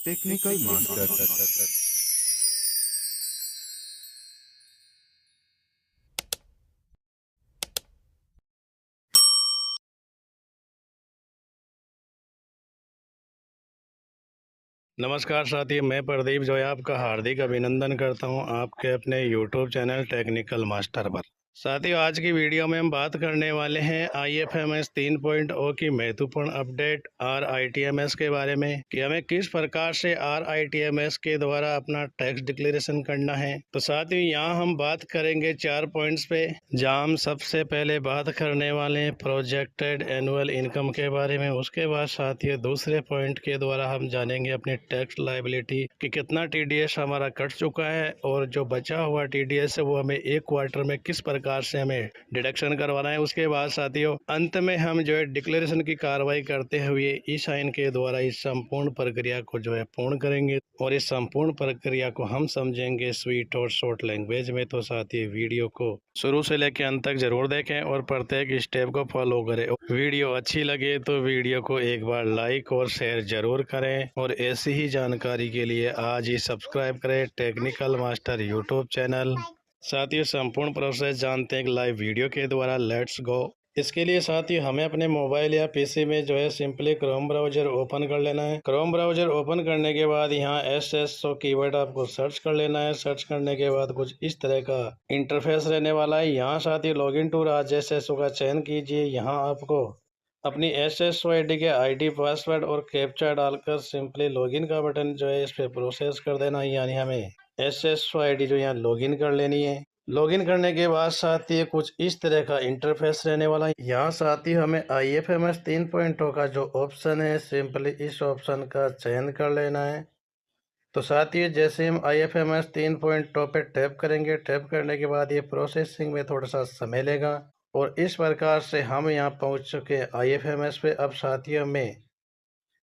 Technical master. नमस्कार साथियों, मैं प्रदीप जो है आपका हार्दिक अभिनंदन करता हूं आपके अपने यूट्यूब चैनल टेक्निकल मास्टर पर। साथियों, आज की वीडियो में हम बात करने वाले हैं IFMS 3.0 की महत्वपूर्ण अपडेट RITMS के बारे में कि हमें किस प्रकार से RITMS के द्वारा अपना टैक्स डिक्लेरेशन करना है। तो साथियों, यहाँ हम बात करेंगे 4 पॉइंट्स पे, जहाँ हम सबसे पहले बात करने वाले हैं प्रोजेक्टेड एनुअल इनकम के बारे में। उसके बाद साथियों दूसरे पॉइंट के द्वारा हम जानेंगे अपनी टैक्स लायबिलिटी कि कितना TDS हमारा कट चुका है और जो बचा हुआ TDS है वो हमें एक क्वार्टर में किस प्रकार से हमें डिडक्शन करवाना है। उसके बाद साथियों अंत में हम जो है डिक्लेरेशन की कार्रवाई करते हुए ई साइन के द्वारा इस संपूर्ण प्रक्रिया को जो है पूर्ण करेंगे और इस संपूर्ण प्रक्रिया को हम समझेंगे स्वीट और शॉर्ट लैंग्वेज में। तो साथियों वीडियो को शुरू से लेकर अंत तक जरूर देखें और प्रत्येक स्टेप को फॉलो करें। वीडियो अच्छी लगे तो वीडियो को एक बार लाइक और शेयर जरूर करें और ऐसी ही जानकारी के लिए आज ही सब्सक्राइब करें टेक्निकल मास्टर यूट्यूब चैनल। साथियों संपूर्ण प्रोसेस जानते हैं लाइव वीडियो के द्वारा। Let's go. इसके लिए साथियों हमें अपने मोबाइल या पीसी में जो है सिंपली क्रोम ब्राउजर ओपन कर लेना है। क्रोम ब्राउजर ओपन करने के बाद यहाँ SSO कीवर्ड आपको सर्च कर लेना है। सर्च करने के बाद कुछ इस तरह का इंटरफेस रहने वाला है। यहाँ साथियों लॉगिन टू राज SSO का चयन कीजिए। यहाँ आपको अपनी SSO ID के ID पासवर्ड और कैप्चा डालकर सिंपली लॉगिन का बटन जो है इस पे प्रोसेस कर देना है। यानी हमें SSO ID जो यहाँ लॉगिन कर लेनी है। लॉगिन करने के बाद साथियों कुछ इस तरह का इंटरफेस रहने वाला है। यहाँ साथियों हमें IFMS 3.0 का जो ऑप्शन है सिंपली इस ऑप्शन का चयन कर लेना है। तो साथियों जैसे हम IFMS 3.0 पे टैप करेंगे, टैप करने के बाद ये प्रोसेसिंग में थोड़ा सा समय लेगा और इस प्रकार से हम यहाँ पहुँच चुके हैं IFMS पे। अब साथियों में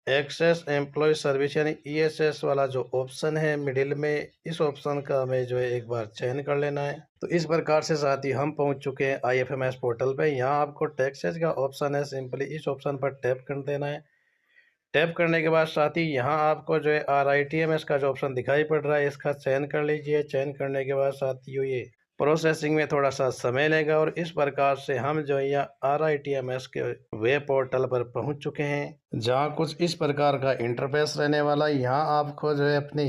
एक्सेस एम्प्लॉय सर्विस यानी ESS वाला जो ऑप्शन है मिडिल में, इस ऑप्शन का हमें जो है एक बार चयन कर लेना है। तो इस प्रकार से साथी हम पहुंच चुके हैं IFMS पोर्टल पे। यहाँ आपको टैक्सेस का ऑप्शन है, सिंपली इस ऑप्शन पर टैप कर देना है। टैप करने के बाद साथी यहाँ आपको जो है RITMS का जो ऑप्शन दिखाई पड़ रहा है इसका चयन कर लीजिए। चयन करने के बाद साथियों ये प्रोसेसिंग में थोड़ा सा समय लेगा और इस प्रकार से हम जो है यहाँ RITMS के वेब पोर्टल पर पहुंच चुके हैं, जहां कुछ इस प्रकार का इंटरफेस रहने वाला है। यहाँ आपको जो है अपनी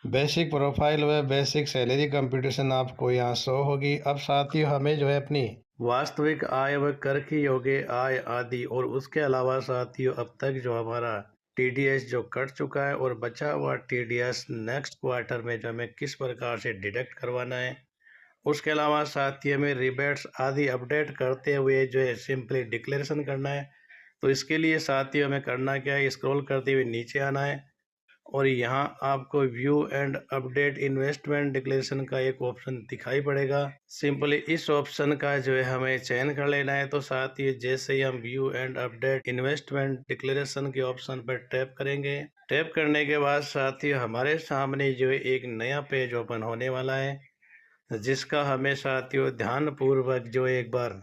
बेसिक प्रोफाइल व बेसिक सैलरी कंप्यूटेशन आपको यहाँ शो होगी। अब साथियों हमें जो है अपनी वास्तविक आय व कर की योग्य आय आदि और उसके अलावा साथियों अब तक जो हमारा TDS जो कट चुका है और बचा हुआ TDS नेक्स्ट क्वार्टर में जो हमें किस प्रकार से डिडक्ट करवाना है, उसके अलावा साथियों में रिबेट्स आदि अपडेट करते हुए जो है सिंपली डिक्लेरेशन करना है। तो इसके लिए साथियों हमें करना क्या है, स्क्रॉल करते हुए नीचे आना है और यहाँ आपको view and update investment declaration का एक ऑप्शन दिखाई पड़ेगा। सिंपली इस ऑप्शन का जो है हमें चयन कर लेना है। तो साथ ही जैसे ही हम view and update investment declaration के ऑप्शन पर टैप करेंगे, टैप करने के बाद साथ ही हमारे सामने जो है एक नया पेज ओपन होने वाला है, जिसका हमें साथियों ध्यान पूर्वक जो एक बार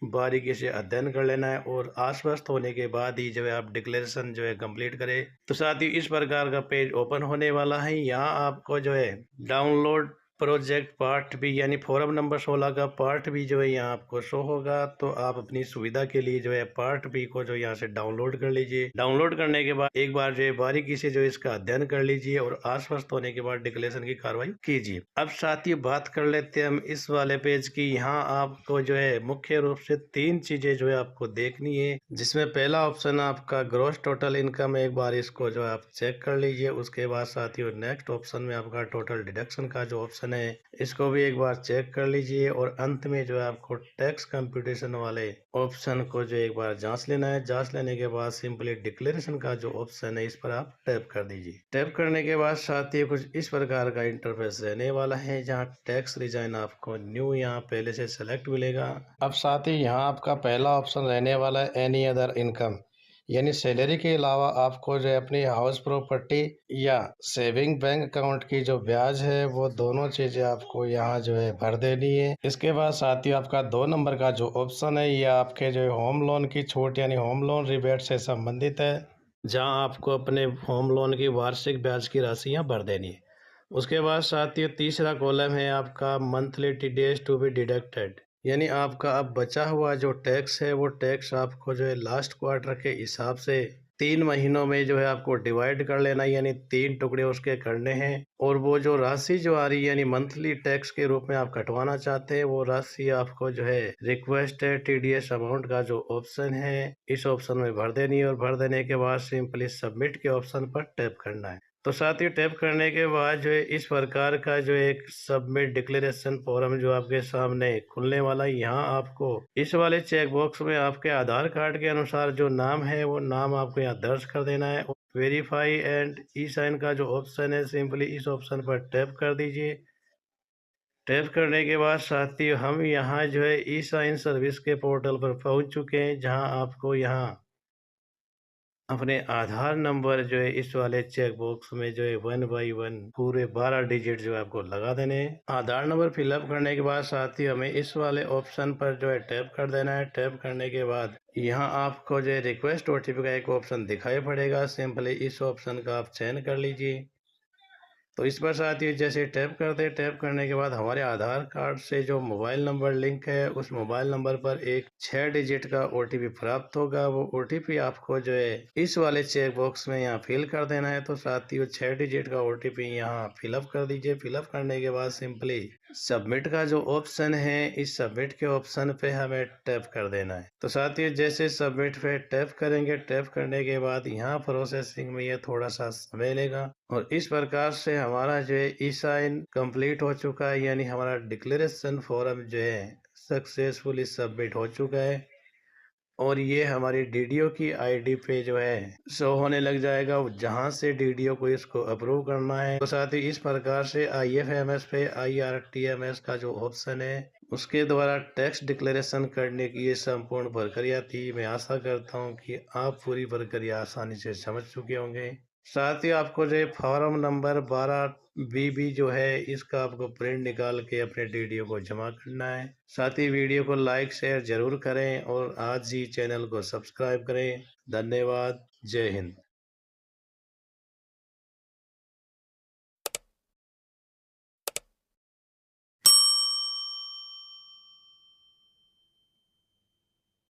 बारीकी से अध्ययन कर लेना है और आश्वस्त होने के बाद ही जो है आप डिक्लेरेशन जो है कंप्लीट करें। तो साथ ही इस प्रकार का पेज ओपन होने वाला है। यहाँ आपको जो है डाउनलोड प्रोजेक्ट पार्ट भी यानी फॉर्म नंबर 16 का पार्ट भी जो है यहाँ आपको शो होगा। तो आप अपनी सुविधा के लिए जो है पार्ट बी को जो यहाँ से डाउनलोड कर लीजिए। डाउनलोड करने के बाद एक बार जो है बारीकी से जो इसका अध्ययन कर लीजिए और आश्वस्त होने के बाद डिक्लेरेशन की कार्रवाई कीजिए। अब साथ ही बात कर लेते हैं हम इस वाले पेज की। यहाँ आपको जो है मुख्य रूप से 3 चीजें जो है आपको देखनी है, जिसमें पहला ऑप्शन आपका ग्रॉस टोटल इनकम, एक बार इसको जो है आप चेक कर लीजिए। उसके बाद साथियों नेक्स्ट ऑप्शन में आपका टोटल डिडक्शन का जो ऑप्शन है इसको भी एक बार चेक कर लीजिए और अंत में जो है आपको टैक्स कंप्यूटेशन वाले ऑप्शन को जो एक बार जांच लेना है। जांच लेने के बाद सिंपली डिक्लेरेशन का जो ऑप्शन है इस पर आप टैप कर दीजिए। टैप करने के बाद साथियों कुछ इस प्रकार का इंटरफेस रहने वाला है, जहां टैक्स रिजाइन आपको न्यू यहाँ पहले से सेलेक्ट मिलेगा। अब साथ ही यहाँ आपका पहला ऑप्शन रहने वाला है एनी अदर इनकम, यानी सैलरी के अलावा आपको जो है अपनी हाउस प्रॉपर्टी या सेविंग बैंक अकाउंट की जो ब्याज है वो दोनों चीजें आपको यहाँ जो है भर देनी है। इसके बाद साथियों आपका 2 नंबर का जो ऑप्शन है ये आपके जो होम लोन की छूट यानी होम लोन रिबेट से संबंधित है। जहां आपको अपने होम लोन की वार्षिक ब्याज की राशि यहाँ भर देनी है। उसके बाद साथियों तीसरा कॉलम है आपका monthly TDS to be deducted, यानी आपका अब बचा हुआ जो टैक्स है वो टैक्स आपको जो है लास्ट क्वार्टर के हिसाब से 3 महीनों में जो है आपको डिवाइड कर लेना है, यानी 3 टुकड़े उसके करने हैं। और वो जो राशि जो आ रही है यानी मंथली टैक्स के रूप में आप कटवाना चाहते हैं, वो राशि आपको जो है रिक्वेस्टेड टीडीएस अमाउंट का जो ऑप्शन है इस ऑप्शन में भर देनी है। और भर देने के बाद सिंपली सबमिट के ऑप्शन पर टैप करना है। तो साथियों टैप करने के बाद जो है इस प्रकार का जो एक सबमिट डिक्लेरेशन फॉर्म जो आपके सामने खुलने वाला है। यहाँ आपको इस वाले चेक बॉक्स में आपके आधार कार्ड के अनुसार जो नाम है वो नाम आपको यहाँ दर्ज कर देना है। वेरीफाई एंड ई साइन का जो ऑप्शन है सिंपली इस ऑप्शन पर टैप कर दीजिए। टैप करने के बाद साथियों हम यहाँ जो है ई साइन सर्विस के पोर्टल पर पहुँच चुके हैं, जहाँ आपको यहाँ अपने आधार नंबर जो है इस वाले चेक बॉक्स में जो है 1 बाई 1 पूरे 12 डिजिट जो है आपको लगा देने हैं। आधार नंबर फिलअप करने के बाद साथ ही हमें इस वाले ऑप्शन पर जो है टैप कर देना है। टैप करने के बाद यहाँ आपको जो है रिक्वेस्ट ओटीपी का एक ऑप्शन दिखाई पड़ेगा, सिंपली इस ऑप्शन का आप चयन कर लीजिए। तो इस पर साथियों जैसे टैप करने के बाद हमारे आधार कार्ड से जो मोबाइल नंबर लिंक है उस मोबाइल नंबर पर एक 6 डिजिट का ओटीपी प्राप्त होगा। वो ओटीपी आपको जो है इस वाले चेक बॉक्स में यहाँ फिल कर देना है। तो साथियों 6 डिजिट का ओटीपी यहाँ फिलअप कर दीजिए। फिलअप करने के बाद सिंपली सबमिट का जो ऑप्शन है इस सबमिट के ऑप्शन पे हमें टैप कर देना है। तो साथियों जैसे सबमिट पे टैप करेंगे, टैप करने के बाद यहाँ प्रोसेसिंग में ये थोड़ा सा समय लेगा। और इस प्रकार से हमारा जो है ई साइन कंप्लीट हो चुका है, यानी हमारा डिक्लेरेशन फॉर्म जो है सक्सेसफुली सबमिट हो चुका है। और ये हमारी डीडीओ की आईडी पे जो है शो होने लग जाएगा, जहां से डीडीओ को इसको अप्रूव करना है। तो साथ ही इस प्रकार से आईएफएमएस पे आईआरटीएमएस का जो ऑप्शन है उसके द्वारा टैक्स डिक्लेरेशन करने की ये संपूर्ण प्रक्रिया थी। मैं आशा करता हूँ कि आप पूरी प्रक्रिया आसानी से समझ चुके होंगे। साथ ही आपको जो फॉर्म नंबर 12 बीबी जो है इसका आपको प्रिंट निकाल के अपने डीडीओ को जमा करना है। साथ ही वीडियो को लाइक शेयर जरूर करें और आज ही चैनल को सब्सक्राइब करें। धन्यवाद। जय हिंद।